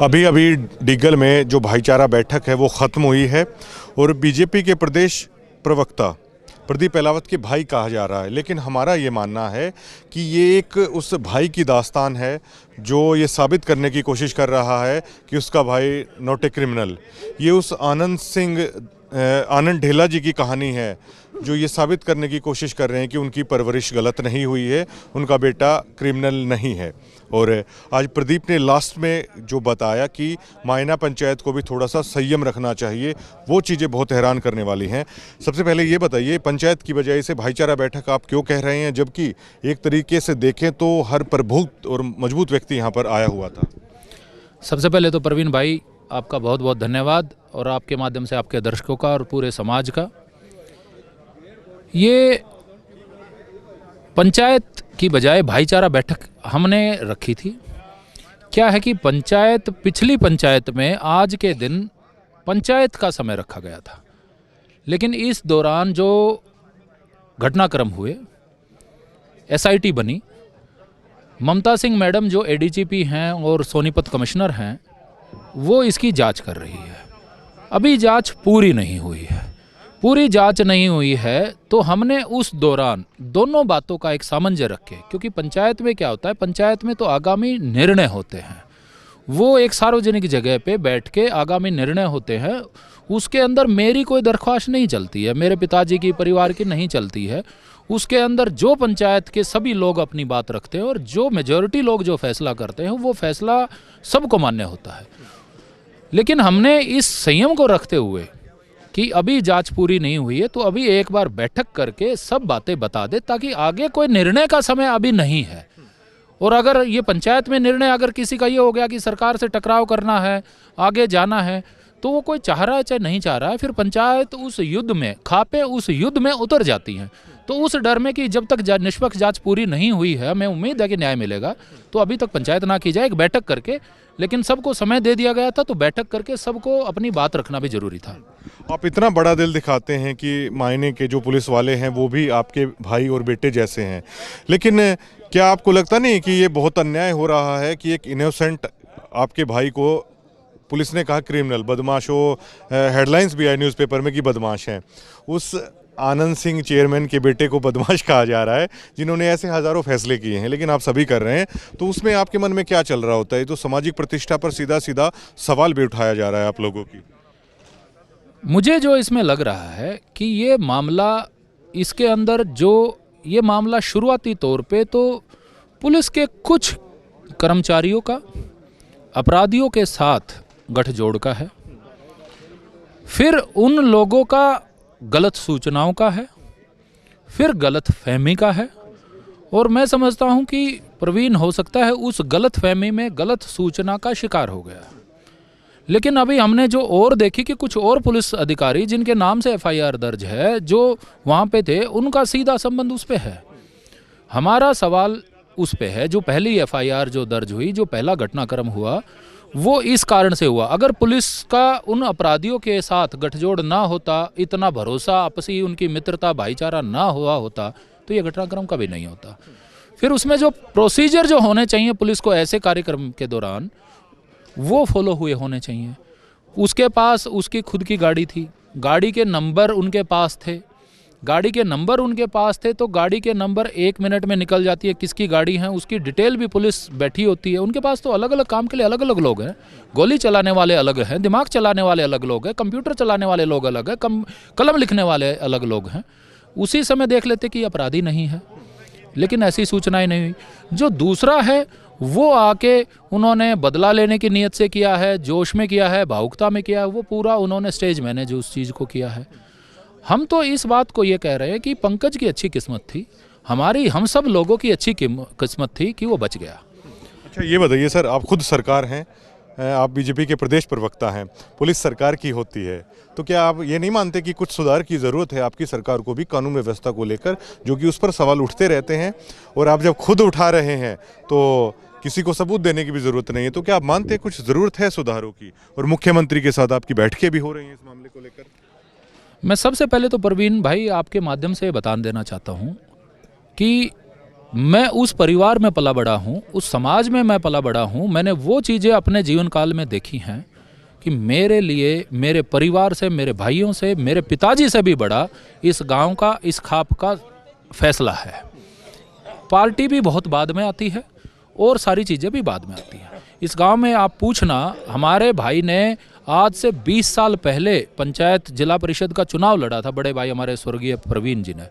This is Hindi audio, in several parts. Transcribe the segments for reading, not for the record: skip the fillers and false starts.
अभी अभी डिग्गल में जो भाईचारा बैठक है वो ख़त्म हुई है और बीजेपी के प्रदेश प्रवक्ता प्रदीप एलावत के भाई कहा जा रहा है, लेकिन हमारा ये मानना है कि ये एक उस भाई की दास्तान है जो ये साबित करने की कोशिश कर रहा है कि उसका भाई नॉट ए क्रिमिनल। ये उस आनंद ढेला जी की कहानी है जो ये साबित करने की कोशिश कर रहे हैं कि उनकी परवरिश गलत नहीं हुई है, उनका बेटा क्रिमिनल नहीं है। और आज प्रदीप ने लास्ट में जो बताया कि मायना पंचायत को भी थोड़ा सा संयम रखना चाहिए, वो चीज़ें बहुत हैरान करने वाली हैं। सबसे पहले ये बताइए, पंचायत की बजाय से भाईचारा बैठक आप क्यों कह रहे हैं, जबकि एक तरीके से देखें तो हर प्रबुद्ध और मजबूत व्यक्ति यहाँ पर आया हुआ था। सबसे पहले तो प्रवीण भाई आपका बहुत बहुत धन्यवाद, और आपके माध्यम से आपके दर्शकों का और पूरे समाज का। ये पंचायत की बजाय भाईचारा बैठक हमने रखी थी। क्या है कि पिछली पंचायत में आज के दिन पंचायत का समय रखा गया था, लेकिन इस दौरान जो घटनाक्रम हुए, एसआईटी बनी, ममता सिंह मैडम जो एडीजीपी हैं और सोनीपत कमिश्नर हैं, वो इसकी जांच कर रही है। अभी जांच पूरी नहीं हुई है। पूरी जांच नहीं हुई है तो हमने उस दौरान दोनों बातों का एक सामंजस्य रखे, क्योंकि पंचायत में क्या होता है, पंचायत में तो आगामी निर्णय होते हैं, वो एक सार्वजनिक जगह पे बैठ के आगामी निर्णय होते हैं। उसके अंदर मेरी कोई दरख्वास्त नहीं चलती है, मेरे पिताजी की, परिवार की नहीं चलती है। उसके अंदर जो पंचायत के सभी लोग अपनी बात रखते हैं और जो मेजॉरिटी लोग जो फैसला करते हैं वो फैसला सबको मान्य होता है। लेकिन हमने इस संयम को रखते हुए कि अभी जांच पूरी नहीं हुई है तो अभी एक बार बैठक करके सब बातें बता दे, ताकि आगे कोई निर्णय का समय अभी नहीं है। और अगर ये पंचायत में निर्णय अगर किसी का ये हो गया कि सरकार से टकराव करना है, आगे जाना है, तो वो कोई चाह रहा है चाहे नहीं चाह रहा है, फिर पंचायत उस युद्ध में, खापे उस युद्ध में उतर जाती हैं। तो उस डर में कि जब तक निष्पक्ष जांच पूरी नहीं हुई है, हमें उम्मीद है कि न्याय मिलेगा, तो अभी तक पंचायत ना की जाए, एक बैठक करके। लेकिन सबको समय दे दिया गया था, तो बैठक करके सबको अपनी बात रखना भी जरूरी था। आप इतना बड़ा दिल दिखाते हैं कि मायने के जो पुलिस वाले हैं वो भी आपके भाई और बेटे जैसे हैं, लेकिन क्या आपको लगता नहीं कि ये बहुत अन्याय हो रहा है कि एक इनोसेंट आपके भाई को पुलिस ने कहा क्रिमिनल, बदमाश हो, हेडलाइंस भी आई न्यूज़पेपर में कि बदमाश हैं, उस आनंद सिंह चेयरमैन के बेटे को बदमाश कहा जा रहा है, जिन्होंने ऐसे हज़ारों फैसले किए हैं, लेकिन आप सभी कर रहे हैं, तो उसमें आपके मन में क्या चल रहा होता है? तो सामाजिक प्रतिष्ठा पर सीधा सीधा सवाल भी उठाया जा रहा है आप लोगों की। मुझे जो इसमें लग रहा है कि ये मामला, इसके अंदर जो ये मामला शुरुआती तौर पे तो पुलिस के कुछ कर्मचारियों का अपराधियों के साथ गठजोड़ का है, फिर उन लोगों का गलत सूचनाओं का है, फिर गलत फहमी का है। और मैं समझता हूं कि प्रवीण हो सकता है उस गलत फहमी में गलत सूचना का शिकार हो गया। लेकिन अभी हमने जो और देखी कि कुछ और पुलिस अधिकारी जिनके नाम से एफआईआर दर्ज है, जो वहाँ पे थे, उनका सीधा संबंध उस पे है। हमारा सवाल उस पे है जो पहली एफआईआर जो दर्ज हुई, जो पहला घटनाक्रम हुआ, वो इस कारण से हुआ। अगर पुलिस का उन अपराधियों के साथ गठजोड़ ना होता, इतना भरोसा, आपसी उनकी मित्रता, भाईचारा ना हुआ होता, तो ये घटनाक्रम कभी नहीं होता। फिर उसमें जो प्रोसीजर जो होने चाहिए पुलिस को ऐसे कार्यक्रम के दौरान, वो फॉलो हुए होने चाहिए। उसके पास उसकी खुद की गाड़ी थी, गाड़ी के नंबर उनके पास थे, तो गाड़ी के नंबर 1 मिनट में निकल जाती है, किसकी गाड़ी है उसकी डिटेल भी पुलिस बैठी होती है। उनके पास तो अलग अलग काम के लिए अलग अलग लोग हैं, गोली चलाने वाले अलग हैं, दिमाग चलाने वाले अलग लोग हैं, कंप्यूटर चलाने वाले लोग अलग हैं, कलम लिखने वाले अलग लोग हैं। उसी समय देख लेते कि अपराधी नहीं है, लेकिन ऐसी सूचनाएं नहीं हुई। जो दूसरा है वो आके उन्होंने बदला लेने की नीयत से किया है, जोश में किया है, भावुकता में किया है, वो पूरा उन्होंने स्टेज मैनेज उस चीज़ को किया है। हम तो इस बात को ये कह रहे हैं कि पंकज की अच्छी किस्मत थी, हम सब लोगों की अच्छी किस्मत थी कि वो बच गया। अच्छा ये बताइए सर, आप खुद सरकार हैं, आप बीजेपी के प्रदेश प्रवक्ता हैं, पुलिस सरकार की होती है, तो क्या आप ये नहीं मानते कि कुछ सुधार की ज़रूरत है आपकी सरकार को भी कानून व्यवस्था को लेकर, जो कि उस पर सवाल उठते रहते हैं, और आप जब खुद उठा रहे हैं तो किसी को सबूत देने की भी ज़रूरत नहीं है, तो क्या आप मानते हैं कुछ ज़रूरत है सुधारों की? और मुख्यमंत्री के साथ आपकी बैठकें भी हो रही हैं इस मामले को लेकर। मैं सबसे पहले तो प्रवीण भाई आपके माध्यम से बता देना चाहता हूँ कि मैं उस परिवार में पला बड़ा हूँ, उस समाज में मैं पला बड़ा हूँ। मैंने वो चीज़ें अपने जीवन काल में देखी हैं कि मेरे लिए, मेरे परिवार से, मेरे भाइयों से, मेरे पिताजी से भी बड़ा इस गांव का, इस खाप का फैसला है। पार्टी भी बहुत बाद में आती है और सारी चीज़ें भी बाद में आती हैं। इस गांव में आप पूछना, हमारे भाई ने आज से 20 साल पहले पंचायत जिला परिषद का चुनाव लड़ा था, बड़े भाई हमारे स्वर्गीय प्रवीण जी ने।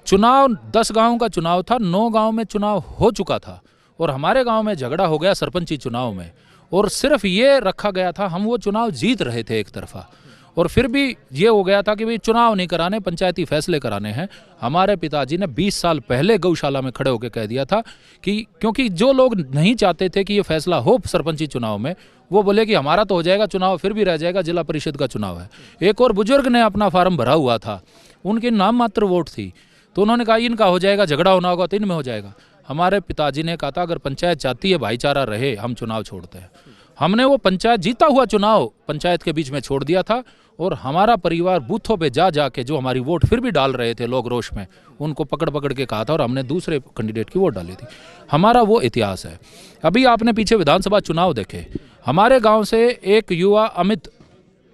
चुनाव 10 गांव का चुनाव था, 9 गांव में चुनाव हो चुका था और हमारे गांव में झगड़ा हो गया सरपंची चुनाव में, और सिर्फ ये रखा गया था, हम वो चुनाव जीत रहे थे एक तरफा, और फिर भी ये हो गया था कि भाई चुनाव नहीं कराने, पंचायती फैसले कराने हैं। हमारे पिताजी ने 20 साल पहले गौशाला में खड़े होकर कह दिया था कि क्योंकि जो लोग नहीं चाहते थे कि ये फैसला हो सरपंची चुनाव में, वो बोले कि हमारा तो हो जाएगा चुनाव, फिर भी रह जाएगा, जिला परिषद का चुनाव है। एक और बुजुर्ग ने अपना फार्म भरा हुआ था, उनकी नाम मात्र वोट थी, तो उन्होंने कहा इनका हो जाएगा, झगड़ा होना होगा तो इनमें हो जाएगा। हमारे पिताजी ने कहा था अगर पंचायत चाहती है भाईचारा रहे, हम चुनाव छोड़ते हैं। हमने वो पंचायत, जीता हुआ चुनाव पंचायत के बीच में छोड़ दिया था, और हमारा परिवार बूथों पे जा जा के जो हमारी वोट फिर भी डाल रहे थे लोग रोष में, उनको पकड़ पकड़ के कहा था, और हमने दूसरे कैंडिडेट की वोट डाली थी। हमारा वो इतिहास है। अभी आपने पीछे विधानसभा चुनाव देखे, हमारे गांव से एक युवा अमित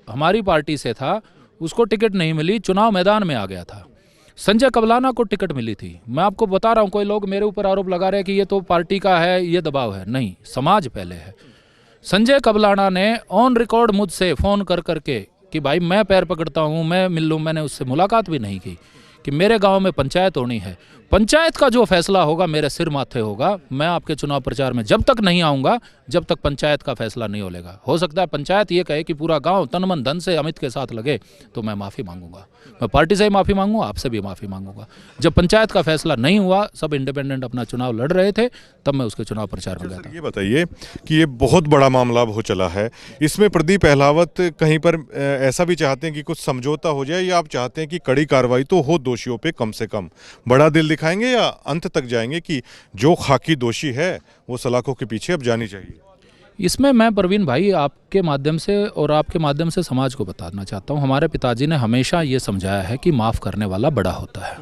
हमारी पार्टी से था, उसको टिकट नहीं मिली, चुनाव मैदान में आ गया था। संजय कबलाना को टिकट मिली थी। मैं आपको बता रहा हूँ, कोई लोग मेरे ऊपर आरोप लगा रहे हैं कि ये तो पार्टी का है, ये दबाव है, नहीं, समाज पहले है। संजय कबलाना ने ऑन रिकॉर्ड मुझसे फ़ोन कर करके कि भाई मैं पैर पकड़ता हूँ, मैं मिल लूँ, मैंने उससे मुलाकात भी नहीं की, कि मेरे गांव में पंचायत होनी है, पंचायत का जो फैसला होगा मेरे सिर माथे होगा, मैं आपके चुनाव प्रचार में जब तक नहीं आऊँगा जब तक पंचायत का फैसला नहीं होलेगा। हो सकता है पंचायत ये कहे कि पूरा गांव तन मन धन से अमित के साथ लगे, तो मैं माफ़ी मांगूंगा, मैं पार्टी से ही माफ़ी मांगूंगा, आपसे भी माफ़ी मांगूंगा। जब पंचायत का फैसला नहीं हुआ, सब इंडिपेंडेंट अपना चुनाव लड़ रहे थे, तब मैं उसके चुनाव प्रचार में गया था। ये बताइए कि ये बहुत बड़ा मामला हो चला है, इसमें प्रदीप अहलावत कहीं पर ऐसा भी चाहते हैं कि कुछ समझौता हो जाए, या आप चाहते हैं कि कड़ी कार्रवाई तो हो दोषियों पे कम से कम? बड़ा दिल दिखाएंगे या अंत तक जाएंगे कि जो खाकी दोषी है वो सलाखों के पीछे अब जानी चाहिए? इसमें मैं प्रवीण भाई आपके माध्यम से और आपके माध्यम से समाज को बताना चाहता हूँ, हमारे पिताजी ने हमेशा ये समझाया है कि माफ़ करने वाला बड़ा होता है।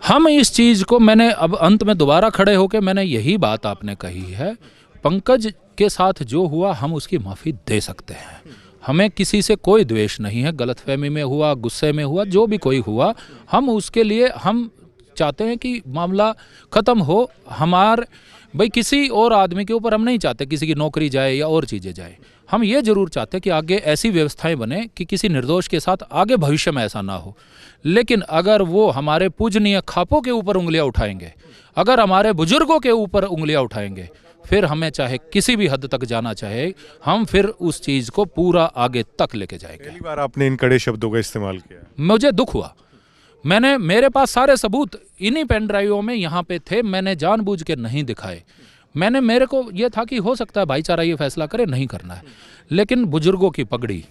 हम इस चीज़ को, मैंने अब अंत में दोबारा खड़े होकर मैंने यही बात आपने कही है, पंकज के साथ जो हुआ हम उसकी माफ़ी दे सकते हैं। हमें किसी से कोई द्वेष नहीं है, गलतफहमी में हुआ, गुस्से में हुआ, जो भी कोई हुआ, हम उसके लिए हम चाहते हैं कि मामला ख़त्म हो। हमारे भाई किसी और आदमी के ऊपर हम नहीं चाहते किसी की नौकरी जाए या और चीज़ें जाए। हम ये जरूर चाहते हैं कि आगे ऐसी व्यवस्थाएं बने कि किसी निर्दोष के साथ आगे भविष्य में ऐसा ना हो। लेकिन अगर वो हमारे पूजनीय खापों के ऊपर उंगलियां उठाएंगे, अगर हमारे बुजुर्गों के ऊपर उंगलियां उठाएंगे, फिर हमें चाहे किसी भी हद तक जाना चाहे, हम फिर उस चीज़ को पूरा आगे तक लेके जाएंगे। पहली बार आपने इन कड़े शब्दों का इस्तेमाल किया। मुझे दुख हुआ, मेरे पास सारे सबूत इन्हीं पेन ड्राइवों में यहाँ पे थे, मैंने जानबूझ के नहीं दिखाए। मेरे को ये था कि हो सकता है भाईचारा ये फैसला करे, नहीं करना है, लेकिन बुजुर्गों की पगड़ी,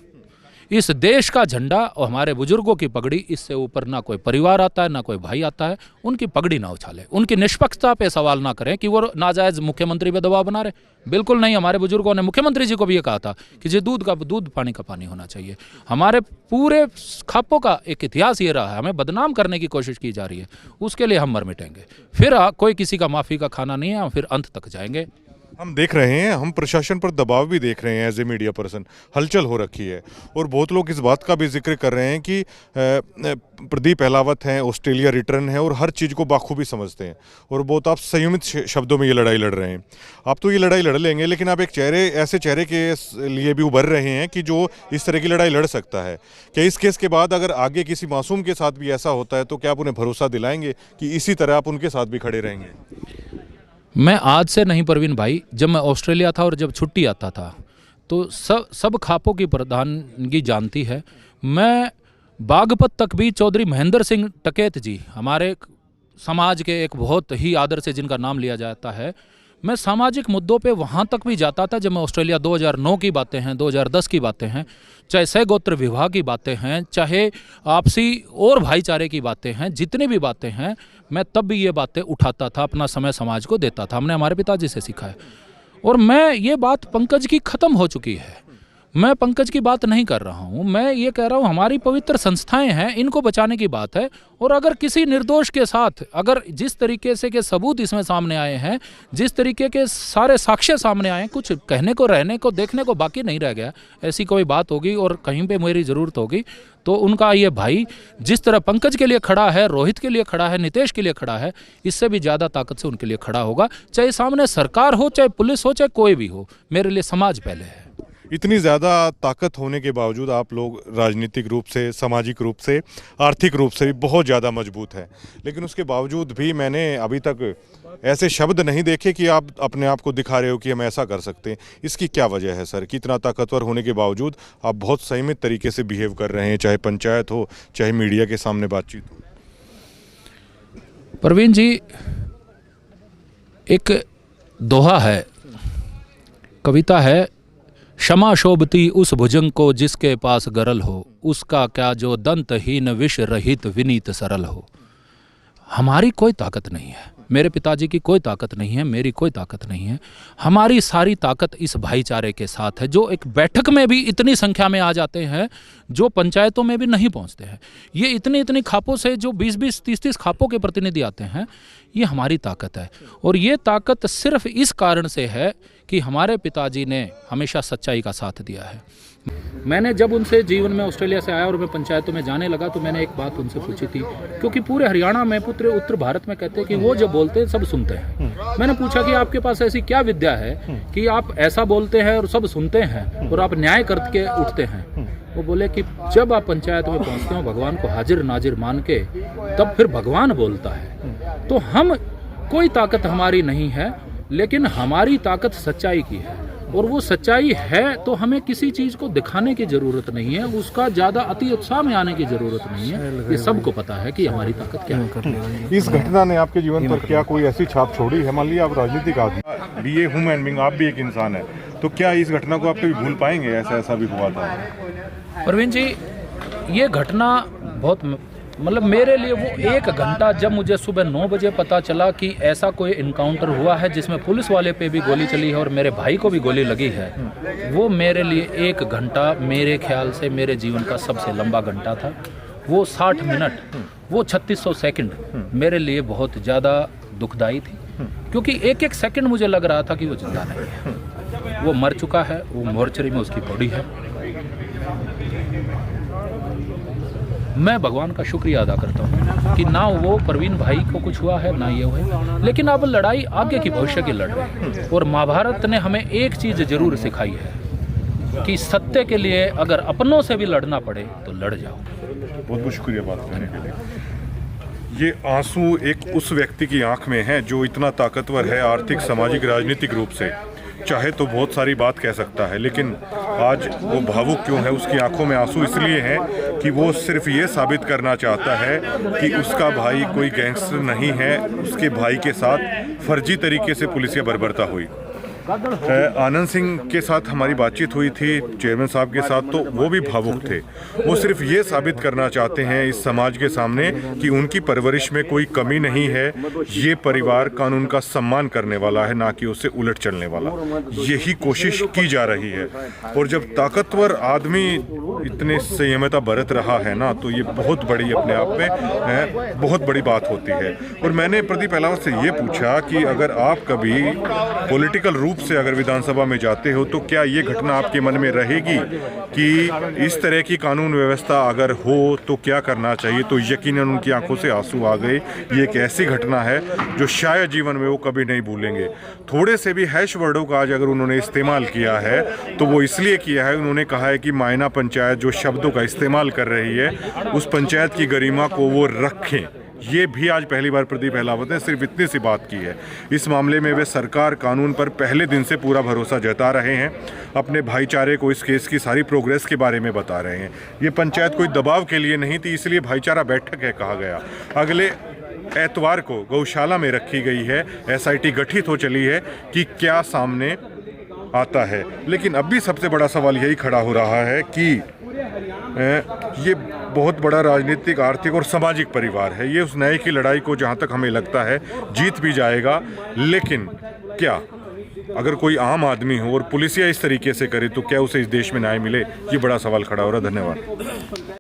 इस देश का झंडा और हमारे बुजुर्गों की पगड़ी, इससे ऊपर ना कोई परिवार आता है, ना कोई भाई आता है। उनकी पगड़ी ना उछाले, उनकी निष्पक्षता पे सवाल ना करें कि वो नाजायज़ मुख्यमंत्री पे दबाव बना रहे। बिल्कुल नहीं, हमारे बुजुर्गों ने मुख्यमंत्री जी को भी ये कहा था कि जी दूध का दूध, पानी का पानी होना चाहिए। हमारे पूरे खापों का एक इतिहास ये रहा है, हमें बदनाम करने की कोशिश की जा रही है, उसके लिए हम मर मिटेंगे। फिर कोई किसी का माफ़ी का खाना नहीं है, हम फिर अंत तक जाएंगे। हम देख रहे हैं, हम प्रशासन पर दबाव भी देख रहे हैं, एज ए मीडिया पर्सन हलचल हो रखी है, और बहुत लोग इस बात का भी जिक्र कर रहे हैं कि प्रदीप अहलावत हैं, ऑस्ट्रेलिया रिटर्न है और हर चीज़ को बाखूबी समझते हैं, और बहुत आप संयमित शब्दों में ये लड़ाई लड़ रहे हैं। आप तो ये लड़ाई लड़ लेंगे, लेकिन आप एक ऐसे चेहरे के लिए भी उभर रहे हैं कि जो इस तरह की लड़ाई लड़ सकता है। क्या इस केस के बाद अगर आगे किसी मासूम के साथ भी ऐसा होता है तो क्या आप उन्हें भरोसा दिलाएंगे कि इसी तरह आप उनके साथ भी खड़े रहेंगे? मैं आज से नहीं प्रवीण भाई, जब मैं ऑस्ट्रेलिया था और जब छुट्टी आता था तो सब खापों की प्रधानगी जानती है। मैं बागपत तक भी चौधरी महेंद्र सिंह टकेत जी, हमारे समाज के एक बहुत ही आदर से जिनका नाम लिया जाता है, मैं सामाजिक मुद्दों पे वहाँ तक भी जाता था। जब मैं ऑस्ट्रेलिया 2009 की बातें हैं, 2010 की बातें हैं, चाहे सहगोत्र विवाह की बातें हैं, चाहे आपसी और भाईचारे की बातें हैं, जितनी भी बातें हैं, मैं तब भी ये बातें उठाता था, अपना समय समाज को देता था। हमने हमारे पिताजी से सीखा है। और मैं ये बात पंकज की ख़त्म हो चुकी है, मैं पंकज की बात नहीं कर रहा हूं, मैं ये कह रहा हूं हमारी पवित्र संस्थाएं हैं, इनको बचाने की बात है। और अगर किसी निर्दोष के साथ, अगर जिस तरीके से के सबूत इसमें सामने आए हैं, जिस तरीके के सारे साक्ष्य सामने आए हैं, कुछ कहने को, रहने को, देखने को बाकी नहीं रह गया, ऐसी कोई बात होगी और कहीं पे मेरी ज़रूरत होगी तो उनका ये भाई जिस तरह पंकज के लिए खड़ा है, रोहित के लिए खड़ा है, नितेश के लिए खड़ा है, इससे भी ज़्यादा ताकत से उनके लिए खड़ा होगा। चाहे सामने सरकार हो, चाहे पुलिस हो, चाहे कोई भी हो, मेरे लिए समाज पहले है। इतनी ज़्यादा ताकत होने के बावजूद आप लोग राजनीतिक रूप से, सामाजिक रूप से, आर्थिक रूप से भी बहुत ज़्यादा मजबूत हैं, लेकिन उसके बावजूद भी मैंने अभी तक ऐसे शब्द नहीं देखे कि आप अपने आप को दिखा रहे हो कि हम ऐसा कर सकते हैं। इसकी क्या वजह है सर कि इतना ताकतवर होने के बावजूद आप बहुत संयमित तरीके से बिहेव कर रहे हैं, चाहे पंचायत हो, चाहे मीडिया के सामने बातचीत हो? प्रवीण जी, एक दोहा है, कविता है, क्षमा शोभती उस भुजंग को जिसके पास गरल हो, उसका क्या जो दंतहीन विष रहित विनीत सरल हो। हमारी कोई ताकत नहीं है, मेरे पिताजी की कोई ताकत नहीं है, मेरी कोई ताकत नहीं है। हमारी सारी ताकत इस भाईचारे के साथ है, जो एक बैठक में भी इतनी संख्या में आ जाते हैं, जो पंचायतों में भी नहीं पहुंचते हैं। ये इतनी इतनी खापों से, जो 20-20, 30-30 खापों के प्रतिनिधि आते हैं, ये हमारी ताकत है। और ये ताकत सिर्फ इस कारण से है कि हमारे पिताजी ने हमेशा सच्चाई का साथ दिया है। मैंने जब उनसे जीवन में ऑस्ट्रेलिया से आया और मैं पंचायतों में जाने लगा तो मैंने एक बात उनसे पूछी थी, क्योंकि पूरे हरियाणा में, पूरे उत्तर भारत में कहते हैं कि वो जब बोलते हैं सब सुनते हैं। मैंने पूछा कि आपके पास ऐसी क्या विद्या है कि आप ऐसा बोलते हैं और सब सुनते हैं और आप न्याय करके उठते हैं? वो बोले कि जब आप पंचायत में पहुंचते हो, भगवान को हाजिर नाजिर मान के, तब फिर भगवान बोलता है। तो हम, कोई ताकत हमारी नहीं है, लेकिन हमारी ताकत सच्चाई की है। और वो सच्चाई है तो हमें किसी चीज़ को दिखाने की ज़रूरत नहीं है, उसका ज़्यादा अति उत्साह में आने की ज़रूरत नहीं है। ये सबको पता है कि हमारी ताकत क्या है। इस घटना ने आपके जीवन पर क्या कोई ऐसी छाप छोड़ी है? मान लिया आप राजनीतिक आदमी भी, ये ह्यूमन बीइंग, आप भी एक इंसान है, तो क्या इस घटना को आप कभी भूल पाएंगे? ऐसा भी हुआ था? प्रवीण जी, ये घटना बहुत, मतलब मेरे लिए वो एक घंटा, जब मुझे सुबह 9 बजे पता चला कि ऐसा कोई इनकाउंटर हुआ है जिसमें पुलिस वाले पे भी गोली चली है और मेरे भाई को भी गोली लगी है, वो मेरे लिए एक घंटा, मेरे ख्याल से मेरे जीवन का सबसे लंबा घंटा था। वो 60 मिनट, वो 3600 सेकंड मेरे लिए बहुत ज़्यादा दुखदाई थी, क्योंकि एक एक सेकंड मुझे लग रहा था कि वो जिंदा नहीं है, वो मर चुका है, वो मोर्चरी में उसकी बॉडी है। मैं भगवान का शुक्रिया अदा करता हूँ कि ना वो प्रवीण भाई को कुछ हुआ है, ना ये हुआ, लेकिन अब लड़ाई आगे की, भविष्य की लड़ रहे हैं। और महाभारत ने हमें एक चीज़ जरूर सिखाई है कि सत्य के लिए अगर अपनों से भी लड़ना पड़े तो लड़ जाओ। बहुत बहुत शुक्रिया बात करने के लिए। ये आंसू एक उस व्यक्ति की आंख में है जो इतना ताकतवर है आर्थिक, सामाजिक, राजनीतिक रूप से, चाहे तो बहुत सारी बात कह सकता है, लेकिन आज वो भावुक क्यों है? उसकी आंखों में आंसू इसलिए हैं कि वो सिर्फ ये साबित करना चाहता है कि उसका भाई कोई गैंगस्टर नहीं है, उसके भाई के साथ फर्जी तरीके से पुलिसिया बर्बरता हुई। आनंद सिंह के साथ हमारी बातचीत हुई थी, चेयरमैन साहब के साथ, तो वो भी भावुक थे। वो सिर्फ ये साबित करना चाहते हैं इस समाज के सामने कि उनकी परवरिश में कोई कमी नहीं है, ये परिवार कानून का सम्मान करने वाला है, ना कि उससे उलट चलने वाला। यही कोशिश की जा रही है। और जब ताकतवर आदमी इतने संयमता बरत रहा है ना, तो ये बहुत बड़ी, अपने आप में बहुत बड़ी बात होती है। और मैंने प्रदीप अहलावत से ये पूछा कि अगर आप कभी पॉलिटिकल रूप से अगर विधानसभा में जाते हो तो क्या ये घटना आपके मन में रहेगी कि इस तरह की कानून व्यवस्था अगर हो तो क्या करना चाहिए? तो यकीनन उनकी आंखों से आंसू आ गए। ये एक ऐसी घटना है जो शायद जीवन में वो कभी नहीं भूलेंगे। थोड़े से भी हैश वर्डों का आज अगर उन्होंने इस्तेमाल किया है तो वो इसलिए किया है, उन्होंने कहा है कि मायना पंचायत जो शब्दों का इस्तेमाल कर रही है, उस पंचायत की गरिमा को वो रखें। ये भी आज पहली बार प्रदीप अहलावत ने सिर्फ इतनी सी बात की है। इस मामले में वे सरकार, कानून पर पहले दिन से पूरा भरोसा जता रहे हैं। अपने भाईचारे को इस केस की सारी प्रोग्रेस के बारे में बता रहे हैं। ये पंचायत कोई दबाव के लिए नहीं थी, इसलिए भाईचारा बैठक है कहा गया। अगले एतवार को गौशाला में रखी गई है। SIT गठित हो चली है कि क्या सामने आता है। लेकिन अब भी सबसे बड़ा सवाल यही खड़ा हो रहा है कि ये बहुत बड़ा राजनीतिक, आर्थिक और सामाजिक परिवार है। ये उस न्याय की लड़ाई को जहाँ तक हमें लगता है जीत भी जाएगा, लेकिन क्या अगर कोई आम आदमी हो और पुलिसिया इस तरीके से करे तो क्या उसे इस देश में न्याय मिले, ये बड़ा सवाल खड़ा हो रहा है। धन्यवाद।